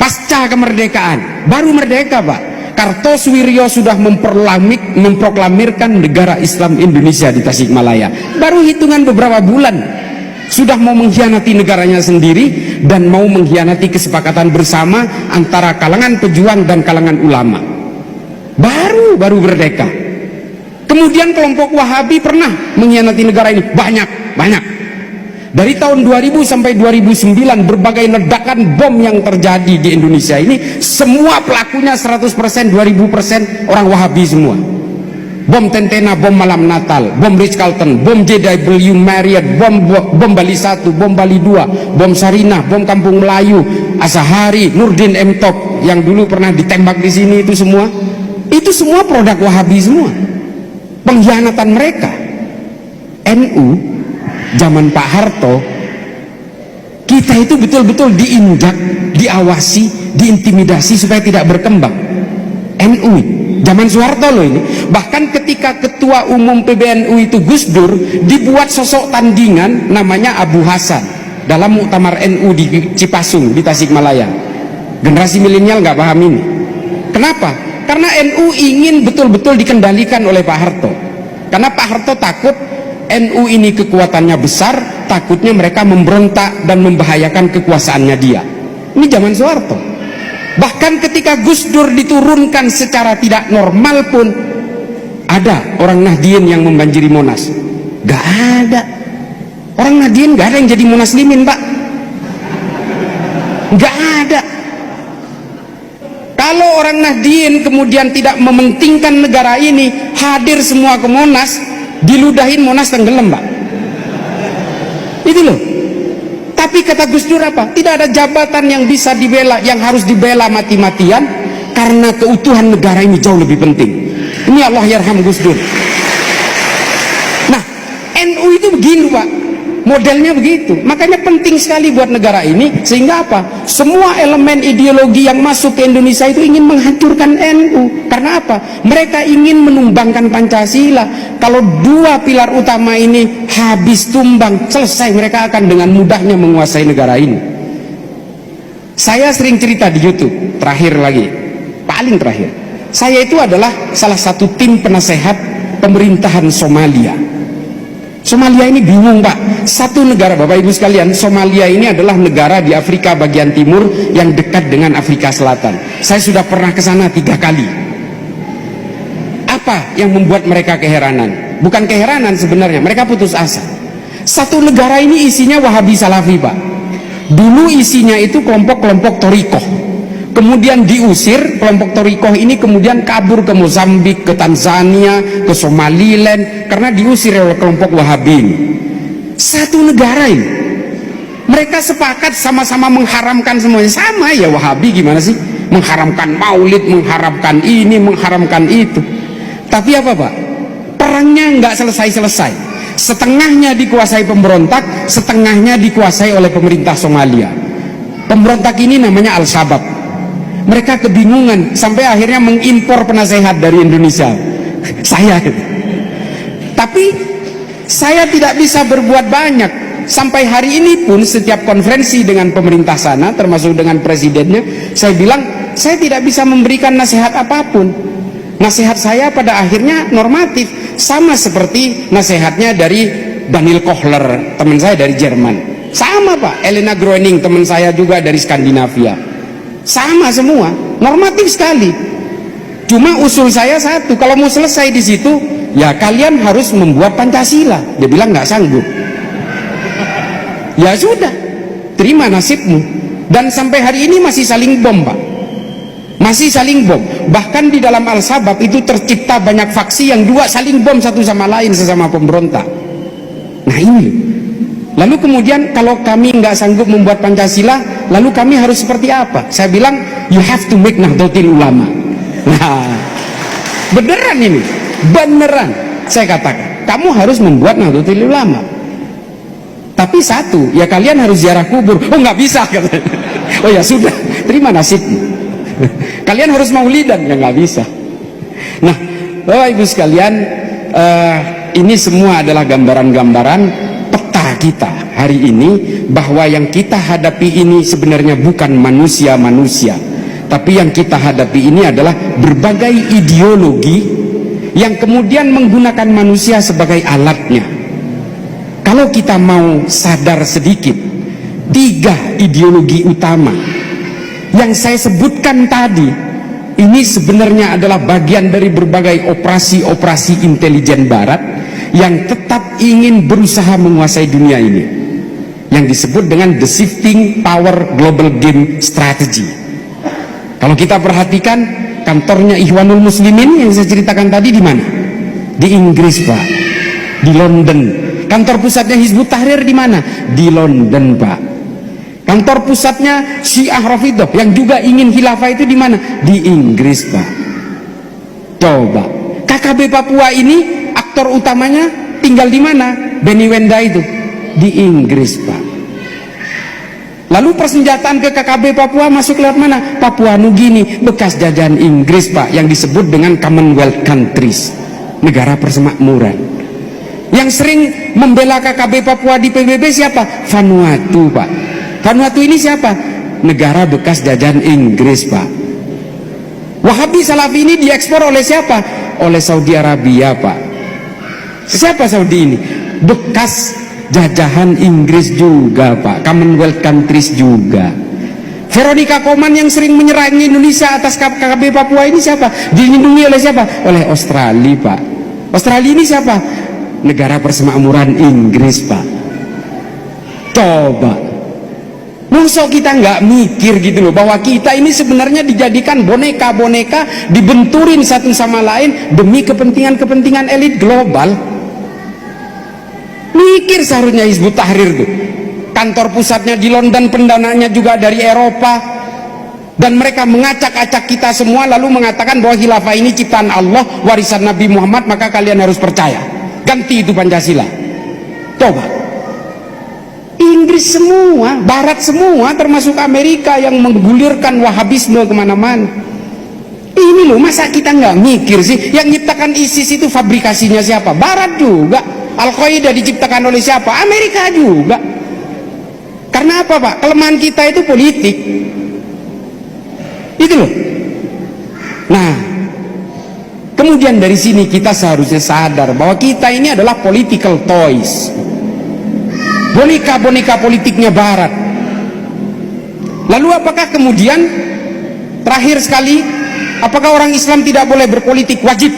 pasca kemerdekaan, baru merdeka Pak, Kartosuwiryo sudah memproklamirkan negara Islam Indonesia di Tasikmalaya. Baru hitungan beberapa bulan sudah mau mengkhianati negaranya sendiri dan mau mengkhianati kesepakatan bersama antara kalangan pejuang dan kalangan ulama. Baru merdeka. Kemudian kelompok Wahabi pernah mengkhianati negara ini banyak. Dari tahun 2000 sampai 2009 berbagai ledakan bom yang terjadi di Indonesia ini semua pelakunya 100%, 2000% orang Wahabi semua. Bom Tentena, bom Malam Natal, bom Ritz-Carlton, bom JW Marriott, bom Bali 1, bom Bali 2, bom Sarinah, bom Kampung Melayu, Asahari, Nurdin M. Top yang dulu pernah ditembak di sini, itu semua produk Wahabi semua. Pengkhianatan mereka. NU zaman Pak Harto, kita itu betul-betul diinjak, diawasi, diintimidasi supaya tidak berkembang. NU zaman Soeharto loh ini. Bahkan ketika ketua umum PBNU itu Gus Dur, dibuat sosok tandingan namanya Abu Hasan dalam muktamar NU di Cipasung di Tasikmalaya. Generasi milenial nggak paham ini. Kenapa? Karena NU ingin betul-betul dikendalikan oleh Pak Harto. Karena Pak Harto takut NU ini kekuatannya besar, takutnya mereka memberontak dan membahayakan kekuasaannya dia. Ini zaman Soeharto. Bahkan ketika Gus Dur diturunkan secara tidak normal pun ada orang Nahdien yang membanjiri Monas. Gak ada orang Nahdien, gak ada yang jadi Monaslimin Pak. Gak ada. Kalau orang Nahdien kemudian tidak mementingkan negara ini, hadir semua ke Monas, diludahin Monas tenggelam Pak. Itu loh. Tapi kata Gus Dur apa? Tidak ada jabatan yang bisa dibela, yang harus dibela mati-matian, karena keutuhan negara ini jauh lebih penting. Ini Allah yarham Gus Dur. Nah, NU itu begini Pak, modelnya begitu. Makanya penting sekali buat negara ini, sehingga apa? Semua elemen ideologi yang masuk ke Indonesia itu ingin menghancurkan NU. Karena apa? Mereka ingin menumbangkan Pancasila. Kalau dua pilar utama ini habis tumbang, selesai, mereka akan dengan mudahnya menguasai negara ini. Saya sering cerita di YouTube, terakhir lagi, paling terakhir, saya itu adalah salah satu tim penasehat pemerintahan Somalia. Somalia ini bingung Pak, satu negara, Bapak Ibu sekalian, Somalia ini adalah negara di Afrika bagian timur yang dekat dengan Afrika Selatan. Saya sudah pernah ke sana 3 kali. Apa yang membuat mereka keheranan? Bukan keheranan sebenarnya, mereka putus asa. Satu negara ini isinya Wahabi Salafi Pak. Dulu isinya itu kelompok-kelompok Torikoh. Kemudian diusir, kelompok Torikoh ini kemudian kabur ke Mozambik, ke Tanzania, ke Somaliland, karena diusir oleh kelompok Wahabi ini. Satu negara ini, mereka sepakat sama-sama mengharamkan semuanya. Sama ya Wahabi gimana sih? Mengharamkan maulid, mengharamkan ini, mengharamkan itu. Tapi apa Pak? Perangnya nggak selesai-selesai. Setengahnya dikuasai pemberontak, setengahnya dikuasai oleh pemerintah Somalia. Pemberontak ini namanya Al-Shabaab. Mereka kebingungan sampai akhirnya mengimpor penasehat dari Indonesia. Saya gitu. Tapi saya tidak bisa berbuat banyak. Sampai hari ini pun setiap konferensi dengan pemerintah sana, termasuk dengan presidennya, saya bilang saya tidak bisa memberikan nasihat apapun. Nasihat saya pada akhirnya normatif, sama seperti nasihatnya dari Daniel Kohler, teman saya dari Jerman. Sama Pak, Elena Groening, teman saya juga dari Skandinavia. Sama semua, normatif sekali. Cuma usul saya satu, kalau mau selesai di situ, ya kalian harus membuat Pancasila. Dia bilang nggak sanggup. Ya sudah, terima nasibmu. Dan sampai hari ini masih saling bom Pak, masih saling bom. Bahkan di dalam Al-Shabaab itu tercipta banyak faksi yang dua saling bom satu sama lain, sesama pemberontak. Nah ini. Lalu kemudian kalau kami nggak sanggup membuat Pancasila, lalu kami harus seperti apa? Saya bilang, you have to make Nahdlatul Ulama. Nah, beneran ini, beneran. Saya katakan, kamu harus membuat Nahdlatul Ulama. Tapi satu, ya kalian harus ziarah kubur. Oh nggak bisa, katanya. Oh ya sudah, terima nasibmu. Kalian harus maulidan, ya nggak bisa. Nah, Bapak Ibu sekalian, ini semua adalah gambaran-gambaran fakta kita hari ini bahwa yang kita hadapi ini sebenarnya bukan manusia-manusia, tapi yang kita hadapi ini adalah berbagai ideologi yang kemudian menggunakan manusia sebagai alatnya. Kalau kita mau sadar sedikit, 3 ideologi utama yang saya sebutkan tadi, ini sebenarnya adalah bagian dari berbagai operasi-operasi intelijen barat yang tetap ingin berusaha menguasai dunia ini, yang disebut dengan the shifting power global game strategy. Kalau kita perhatikan, kantornya Ikhwanul Muslimin yang saya ceritakan tadi di mana? Di Inggris, Pak, di London. Kantor pusatnya Hizbut Tahrir di mana? Di London, Pak. Kantor pusatnya Syiah Rafidhah yang juga ingin khilafah itu di mana? Di Inggris, Pak. Coba, KKB Papua ini aktor utamanya tinggal di mana? Benny Wenda itu di Inggris, Pak. Lalu persenjataan ke KKB Papua masuk lewat mana? Papua Nugini, bekas jajahan Inggris, Pak, yang disebut dengan Commonwealth Countries, negara persemakmuran. Yang sering membela KKB Papua di PBB siapa? Vanuatu, Pak. Vanuatu ini siapa? Negara bekas jajahan Inggris, Pak. Wahabi Salafi ini diekspor oleh siapa? Oleh Saudi Arabia, Pak. Siapa Saudi ini? Bekas jajahan Inggris juga, Pak. Commonwealth Countries juga. Veronica Koman yang sering menyerang Indonesia atas KKB Papua ini siapa? Dilindungi oleh siapa? Oleh Australia, Pak. Australia ini siapa? Negara persemakmuran Inggris, Pak. Coba, masa kita nggak mikir gitu loh, bahwa kita ini sebenarnya dijadikan boneka-boneka, dibenturin satu sama lain demi kepentingan-kepentingan elit global. Mikir seharusnya Hizbut Tahrir tuh, kantor pusatnya di London, pendanaannya juga dari Eropa, dan mereka mengacak-acak kita semua lalu mengatakan bahwa khilafah ini ciptaan Allah, warisan Nabi Muhammad, maka kalian harus percaya. Ganti itu Pancasila. Coba, Inggris semua, Barat semua, termasuk Amerika yang menggulirkan Wahabisme kemana-mana. Ini loh, masa kita nggak mikir sih? Yang nyiptakan ISIS itu fabrikasinya siapa? Barat juga. Al-Qaeda diciptakan oleh siapa? Amerika juga. Karena apa, Pak? Kelemahan kita itu politik. Itu loh. Nah, kemudian dari sini kita seharusnya sadar bahwa kita ini adalah political toys, boneka-boneka politiknya Barat. Lalu apakah kemudian, terakhir sekali, apakah orang Islam tidak boleh berpolitik? Wajib,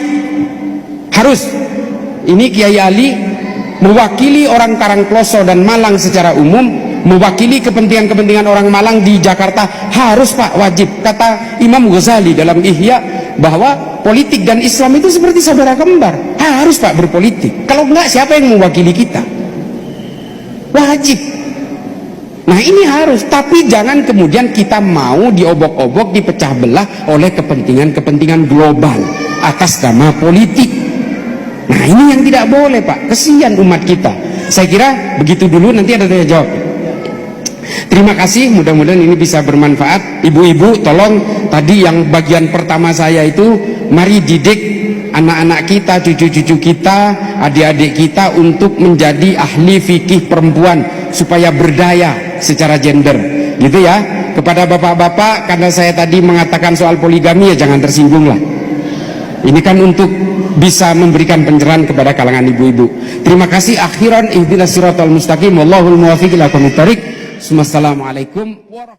harus. Ini Kiai Ali mewakili orang Karangploso dan Malang secara umum, mewakili kepentingan-kepentingan orang Malang di Jakarta. Harus, Pak, wajib. Kata Imam Ghazali dalam Ihya bahwa politik dan Islam itu seperti saudara kembar. Harus, Pak, berpolitik. Kalau enggak, siapa yang mewakili kita? Wajib. Nah, ini harus. Tapi jangan kemudian kita mau diobok-obok, dipecah belah oleh kepentingan-kepentingan global atas nama politik. Nah, ini yang tidak boleh, Pak. Kesian umat kita. Saya kira begitu dulu, nanti ada tanya jawab. Terima kasih, mudah-mudahan ini bisa bermanfaat. Ibu-ibu, tolong tadi yang bagian pertama saya itu, mari didik anak-anak kita, cucu-cucu kita, adik-adik kita untuk menjadi ahli fikih perempuan supaya berdaya secara gender, gitu ya. Kepada bapak-bapak, karena saya tadi mengatakan soal poligami, ya jangan tersinggung lah. Ini kan untuk bisa memberikan pencerahan kepada kalangan ibu-ibu. Terima kasih. Akhiran ihdinas siratal mustaqim, wallahul muwaffiq ila aqwamit thoriq. Assalamualaikum warahmatullahi wabarakatuh.